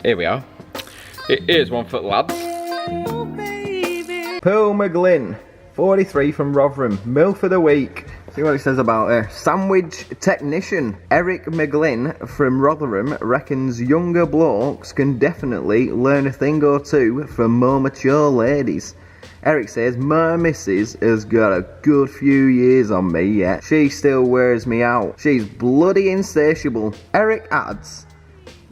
here we are. Here's one for the lads. Pearl McGlynn, 43 from Rotherham, MILF of the week. See what it says about her. Sandwich technician. Eric McGlynn from Rotherham reckons younger blokes can definitely learn a thing or two from more mature ladies. Eric says, my missus has got a good few years on me yet. She still wears me out. She's bloody insatiable. Eric adds,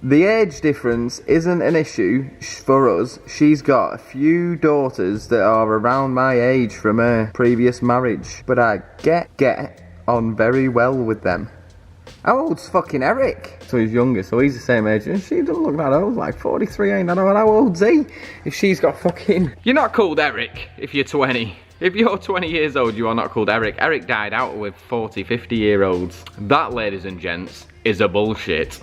the age difference isn't an issue for us. She's got a few daughters that are around my age from her previous marriage, but I get on very well with them. How old's fucking Eric? So he's younger, so he's the same age, and she doesn't look that old, like 43, ain't that old? How old's he? If she's got fucking... You're not called Eric if you're 20. If you're 20 years old, you are not called Eric. Eric died out with 40, 50-year-olds. That, ladies and gents, is a bullshit.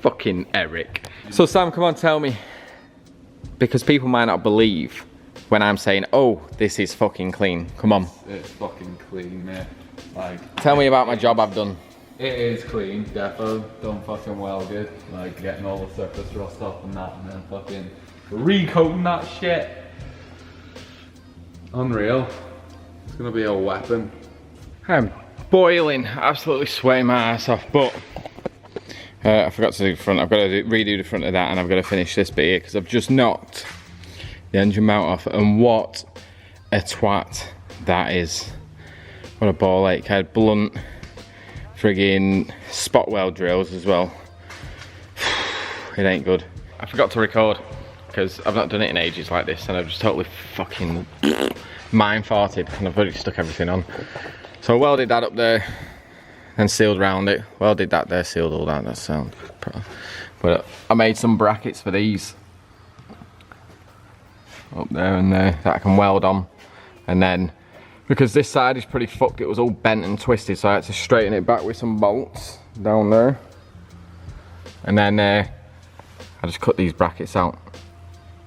Fucking Eric. So Sam, come on, tell me. Because people might not believe when I'm saying, oh, this is fucking clean. Come on. It's fucking clean, mate. Like, tell me about my job I've done. It is clean, defo. Done fucking well good. Like getting all the surface rust off and that, and then fucking recoating that shit. Unreal. It's gonna be a weapon. I'm boiling, absolutely sweating my ass off, but I forgot to do the front. I've got to redo the front of that, and I've got to finish this bit here because I've just knocked the engine mount off, and what a twat that is. What a ball ache. I had blunt friggin' spot weld drills as well. It ain't good. I forgot to record because I've not done it in ages like this, and I've just totally fucking mind farted, and I've already stuck everything on. So I welded that up there and sealed around it. Welded that there, sealed all that. That sound. But I made some brackets for these up there and there that I can weld on, and then because this side is pretty fucked, it was all bent and twisted, so I had to straighten it back with some bolts down there. And then I just cut these brackets out,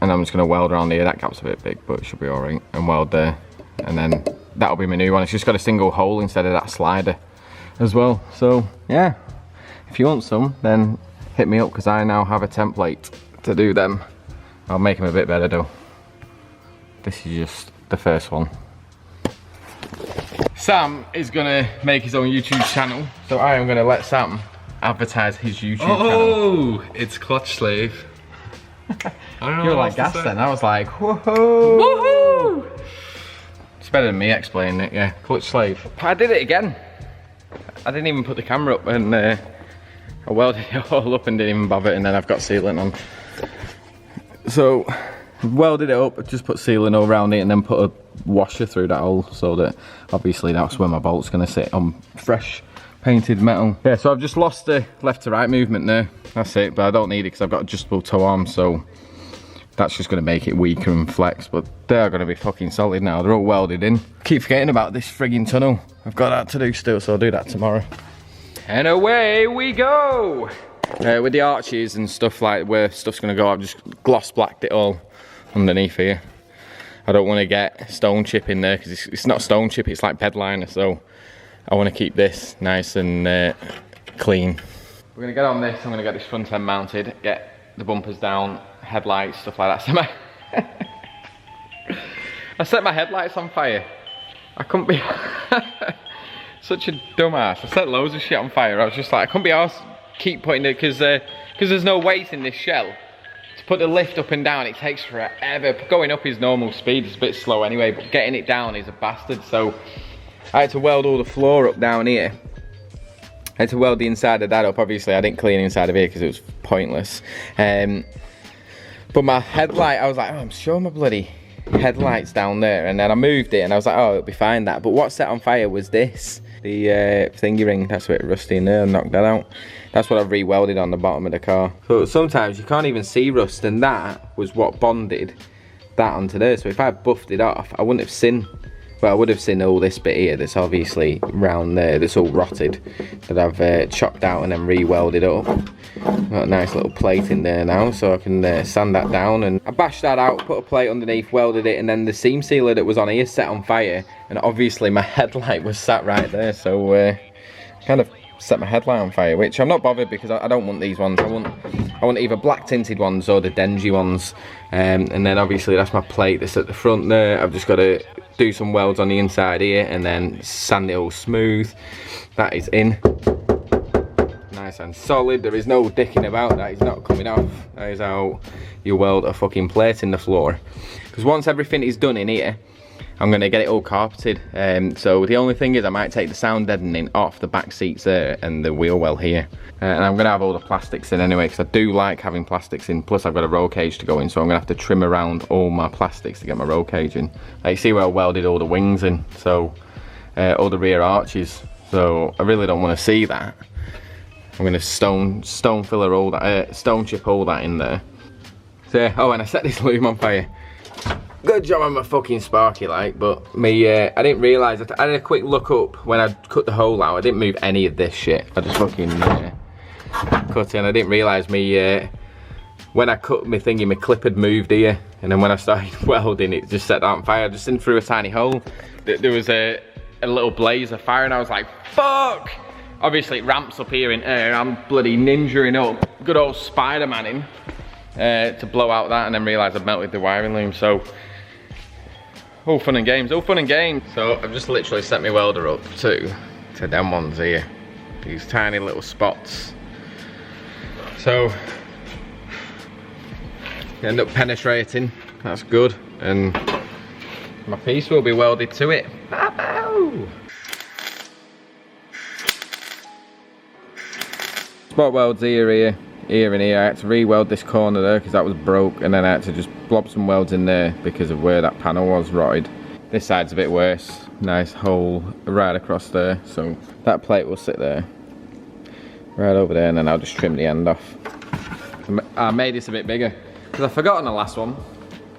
and I'm just going to weld around here. That gap's a bit big, but it should be alright. And weld there, and then that'll be my new one. It's just got a single hole instead of that slider as well. So yeah, if you want some, then hit me up, because I now have a template to do them. I'll make them a bit better though. This is just the first one. Sam is gonna make his own YouTube channel, so I am gonna let Sam advertise his YouTube channel. Oh, it's Clutch Slave. I don't know. You were like gas then. I was like, woohoo! Woohoo! It's better than me explaining it. Yeah, Clutch Slave. I did it again. I didn't even put the camera up, and I welded it all up and didn't even bother, and then I've got sealant on. So welded it up, just put sealant all around it, and then put a washer through that hole, so that obviously that's where my bolt's going to sit on fresh painted metal. Yeah, so I've just lost the left to right movement there. That's it, but I don't need it because I've got adjustable toe arms, so that's just going to make it weaker and flex. But they're going to be fucking solid now. They're all welded in. Keep forgetting about this frigging tunnel. I've got that to do still, so I'll do that tomorrow. And away we go! With the arches and stuff, like where stuff's going to go, I've just gloss blacked it all underneath here. I don't want to get stone chip in there, because it's not stone chip, it's like bed liner, so I want to keep this nice and clean. We're going to get on this. I'm going to get this front end mounted, get the bumpers down, headlights, stuff like that. I set my headlights on fire. I couldn't be such a dumbass. I set loads of shit on fire. I was just like, I couldn't be arsed keep putting it, because there's no weight in this shell. To put the lift up and down, it takes forever. Going up is normal speed, it's a bit slow anyway, but getting it down is a bastard. So I had to weld all the floor up down here. I had to weld the inside of that up. Obviously I didn't clean the inside of here because it was pointless. But my headlight, I was like, oh, I'm sure my bloody headlight's down there. And then I moved it and I was like, oh, it'll be fine that. But what set on fire was this. The thingy ring, that's a bit rusty in there. I knocked that out. That's what I've re-welded on the bottom of the car. So sometimes you can't even see rust, and that was what bonded that onto there. So if I buffed it off, I wouldn't have seen, well, I would have seen all this bit here that's obviously round there, that's all rotted, that I've chopped out and then re-welded up. Got a nice little plate in there now, so I can sand that down. And I bashed that out, put a plate underneath, welded it, and then the seam sealer that was on here set on fire, and obviously my headlight was sat right there, so kind of set my headlight on fire, which I'm not bothered because I don't want these ones. I want either black tinted ones or the dingy ones. And then obviously that's my plate that's at the front there. I've just got to do some welds on the inside here and then sand it all smooth. That is in. Nice and solid. There is no dicking about. That is not coming off. That is how you weld a fucking plate in the floor. Because once everything is done in here, I'm going to get it all carpeted. So the only thing is I might take the sound deadening off the back seats there and the wheel well here. And I'm going to have all the plastics in anyway, because I do like having plastics in. Plus I've got a roll cage to go in, so I'm going to have to trim around all my plastics to get my roll cage in. You see where I welded all the wings in, so all the rear arches. So I really don't want to see that. I'm going to stone filler all that, stone chip all that in there. So yeah, oh, and I set this loom on fire. Good job on my fucking sparky light, but me, I didn't realise, I had a quick look up when I cut the hole out. I didn't move any of this shit. I just fucking cut in. I didn't realise me, when I cut my thingy, my clip had moved here. And then when I started welding, it just set that on fire. I just in through a tiny hole. There was a little blaze of fire and I was like, fuck! Obviously it ramps up here in air. I'm bloody ninjaing up, good old Spider-Man to blow out that, and then realise I've melted the wiring loom. So all fun and games, all fun and games. So I've just literally set my welder up to them ones here, these tiny little spots. So end up penetrating, that's good, and my piece will be welded to it. Ow! Spot welds here and here. I had to re-weld this corner there because that was broke, and then I had to just blob some welds in there because of where that panel was rotted. This side's a bit worse. Nice hole right across there, so that plate will sit there. Right over there, and then I'll just trim the end off. I made this a bit bigger because I forgot on the last one.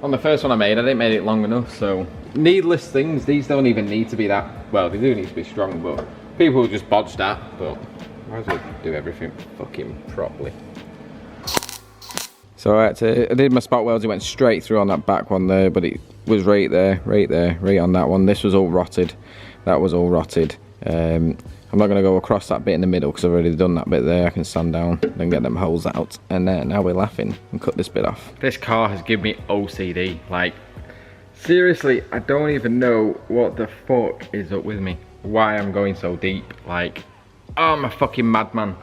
On the first one I didn't make it long enough, so needless things. These don't even need to be that, well, they do need to be strong, but people just bodge that, but might as well do everything fucking properly. So I did my spot welds. It went straight through on that back one there, but it was right on that one. This was all rotted. That was all rotted. I'm not going to go across that bit in the middle because I've already done that bit there. I can sand down, then get them holes out, and now we're laughing and cut this bit off. This car has given me OCD. Like, seriously, I don't even know what the fuck is up with me. Why I'm going so deep. Like, oh, I'm a fucking madman.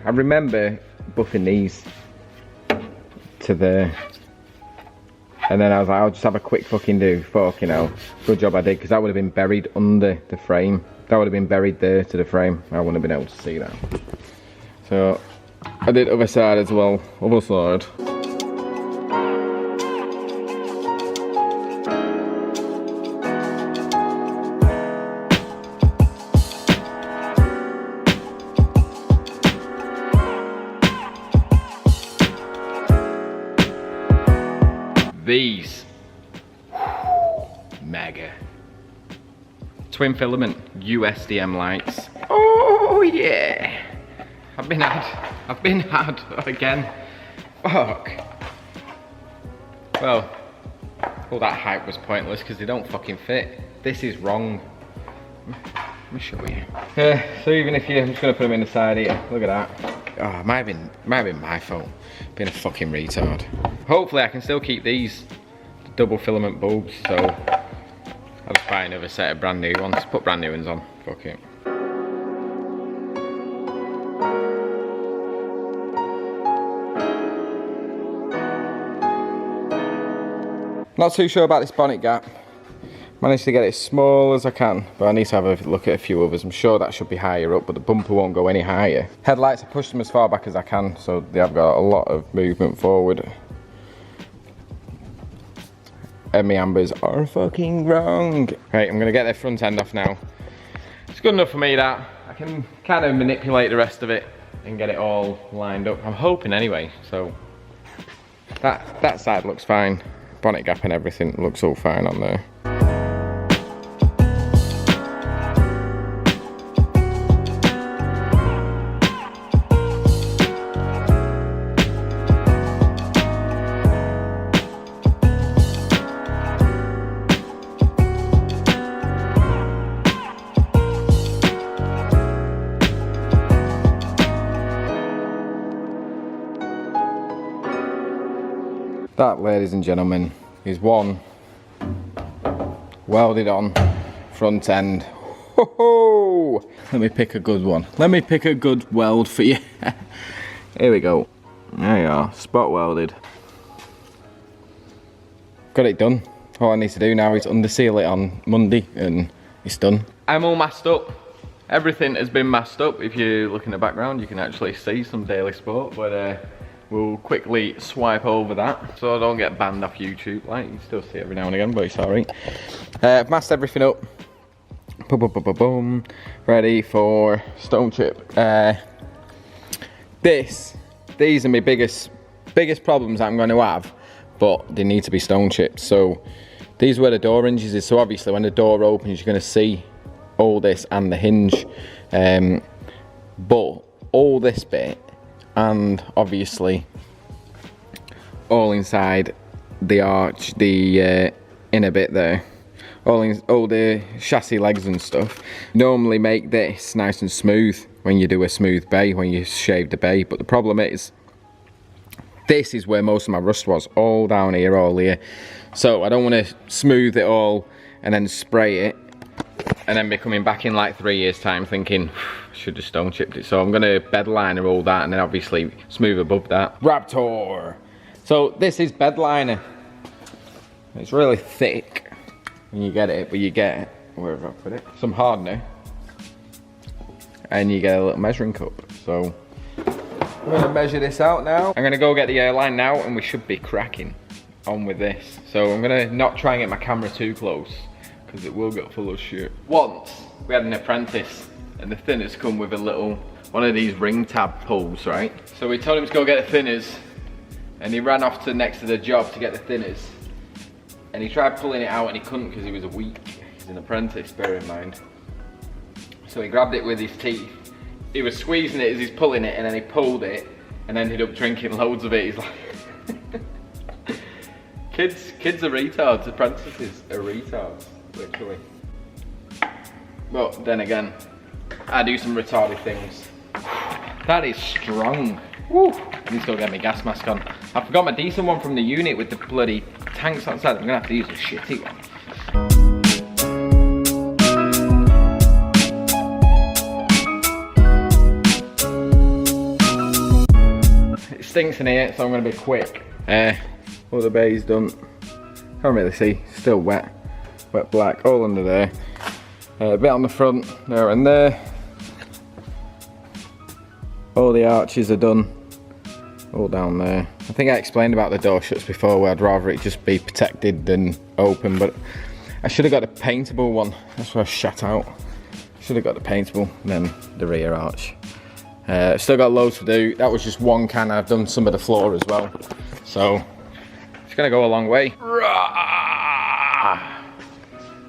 I remember buffing these to there, and then I was like, I'll just have a quick fucking do. Fucking hell, good job I did, because that would have been buried under the frame. That would have been buried there to the frame. I wouldn't have been able to see that. So I did other side as well. Other side. These mega twin filament USDM lights. Oh yeah, I've been had again. Fuck. Well, all that hype was pointless because they don't fucking fit. This is wrong. Let me show you. So even if I'm just gonna put them in the side here. Look at that. Oh, it might have been my fault. Being a fucking retard. Hopefully I can still keep these double filament bulbs, so I'll just buy another set of brand new ones. Put brand new ones on. Fuck it. Not too sure about this bonnet gap. Managed to get it as small as I can, but I need to have a look at a few others. I'm sure that should be higher up, but the bumper won't go any higher. Headlights, I pushed them as far back as I can, so they have got a lot of movement forward. And my ambers are fucking wrong. Right, I'm gonna get their front end off now. It's good enough for me that I can kind of manipulate the rest of it and get it all lined up. I'm hoping anyway, so that side looks fine. Bonnet gap and everything looks all fine on there. That, ladies and gentlemen, is one welded on front end. Ho ho! Let me pick a good one. Let me pick a good weld for you. Here we go. There you are, spot welded. Got it done. All I need to do now is underseal it on Monday and it's done. I'm all masked up. Everything has been masked up. If you look in the background, you can actually see some Daily Sport, but we'll quickly swipe over that so I don't get banned off YouTube. Like, you can still see it every now and again, but it's alright. I've masked everything up. Boom, boom, boom, boom, boom. Ready for stone chip. These are my biggest problems I'm going to have, but they need to be stone chipped. So these are where the door hinges is. So obviously when the door opens, you're going to see all this and the hinge, but all this bit and obviously all inside the arch, the inner bit there, all the chassis legs and stuff, normally make this nice and smooth when you do a smooth bay, when you shave the bay. But the problem is, this is where most of my rust was, all down here, all here. So I don't want to smooth it all and then spray it and then be coming back in like 3 years time thinking, should have stone chipped it. So I'm going to bed liner all that and then obviously smooth above that. Raptor! So this is bed liner. It's really thick when you get it, but you get, where have I put it? Some hardener. And you get a little measuring cup. So I'm going to measure this out now. I'm going to go get the airline now and we should be cracking on with this. So I'm going to not try and get my camera too close because it will get full of shit. Once we had an apprentice and the thinners come with a little, one of these ring tab pulls, right? So we told him to go get the thinners and he ran off to next to the job to get the thinners. And he tried pulling it out and he couldn't because he was weak. He's an apprentice, bear in mind. So he grabbed it with his teeth. He was squeezing it as he's pulling it and then he pulled it and ended up drinking loads of it. He's like, kids are retards, apprentices are retards, literally. But then again, I do some retarded things. That is strong. Woo! I need to go get my gas mask on. I forgot my decent one from the unit with the bloody tanks outside. I'm gonna have to use a shitty one. It stinks in here, so I'm gonna be quick. All the bay's done. Can't really see, still wet. Wet black, all under there. A bit on the front, there and there. All the arches are done. All down there. I think I explained about the door shuts before where I'd rather it just be protected than open, but I should have got a paintable one. That's what I shut out. Should have got the paintable, then the rear arch. Still got loads to do. That was just one can. I've done some of the floor as well. So it's gonna go a long way.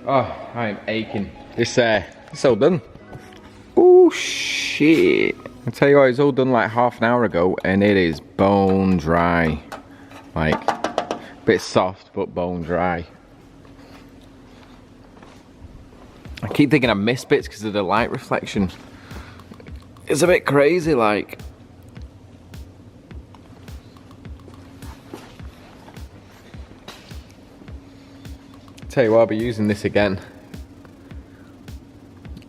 Oh, I'm aching. It's all done. Oh shit. I tell you what, it's all done like half an hour ago and it is bone dry. Like, a bit soft but bone dry. I keep thinking I missed bits because of the light reflection. It's a bit crazy, like. Tell you what, I'll be using this again.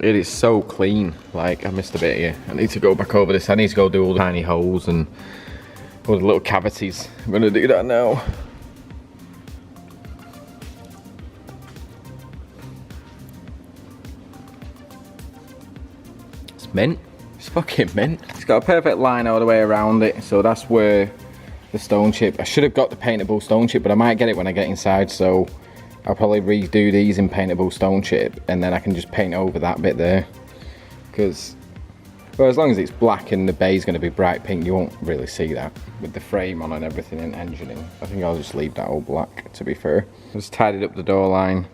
It is so clean. Like, I missed a bit here. I need to go back over this. I need to go do all the tiny holes and all the little cavities. I'm gonna do that now. It's mint. It's fucking mint. It's got a perfect line all the way around it, so that's where the stone chip. I should have got the paintable stone chip, but I might get it when I get inside, so I'll probably redo these in paintable stone chip and then I can just paint over that bit there. Because, well, as long as it's black and the bay's going to be bright pink, you won't really see that with the frame on and everything and engineing. I think I'll just leave that all black, to be fair. Just tidied up the door line.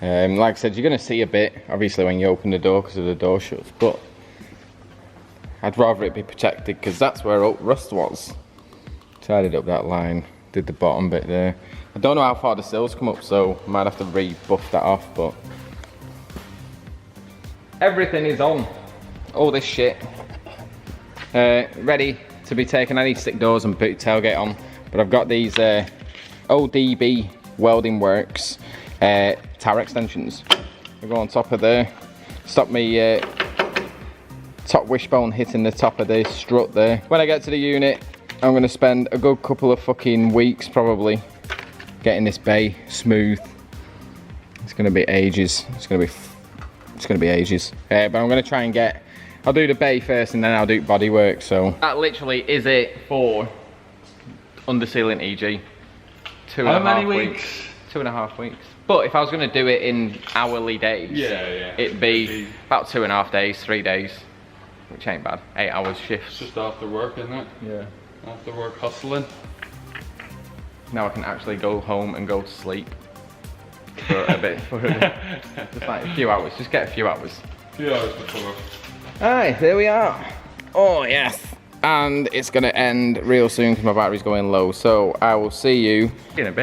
Like I said, you're going to see a bit, obviously, when you open the door because of the door shuts, but I'd rather it be protected because that's where rust was. Tidied up that line, did the bottom bit there. I don't know how far the sills come up, so I might have to re-buff that off, but everything is on. All this shit ready to be taken. I need to stick doors and put tailgate on, but I've got these ODB Welding Works tower extensions. They go on top of there. Stop me top wishbone hitting the top of this strut there. When I get to the unit, I'm gonna spend a good couple of fucking weeks probably getting this bay smooth. It's gonna be ages. It's gonna be ages. But I'm gonna try and get. I'll do the bay first, and then I'll do bodywork. So that literally is it for undersealing EG. How many weeks? 2.5 weeks. But if I was gonna do it in hourly days, it'd be about 2.5 days, 3 days. Which ain't bad. 8 hours shifts. Just after work, isn't it? Yeah. After work hustling. Now I can actually go home and go to sleep for a bit. Just like a few hours. Just get a few hours. A few hours before. Alright, there we are. Oh yes. And it's gonna end real soon because my battery's going low. So I will see you in a bit.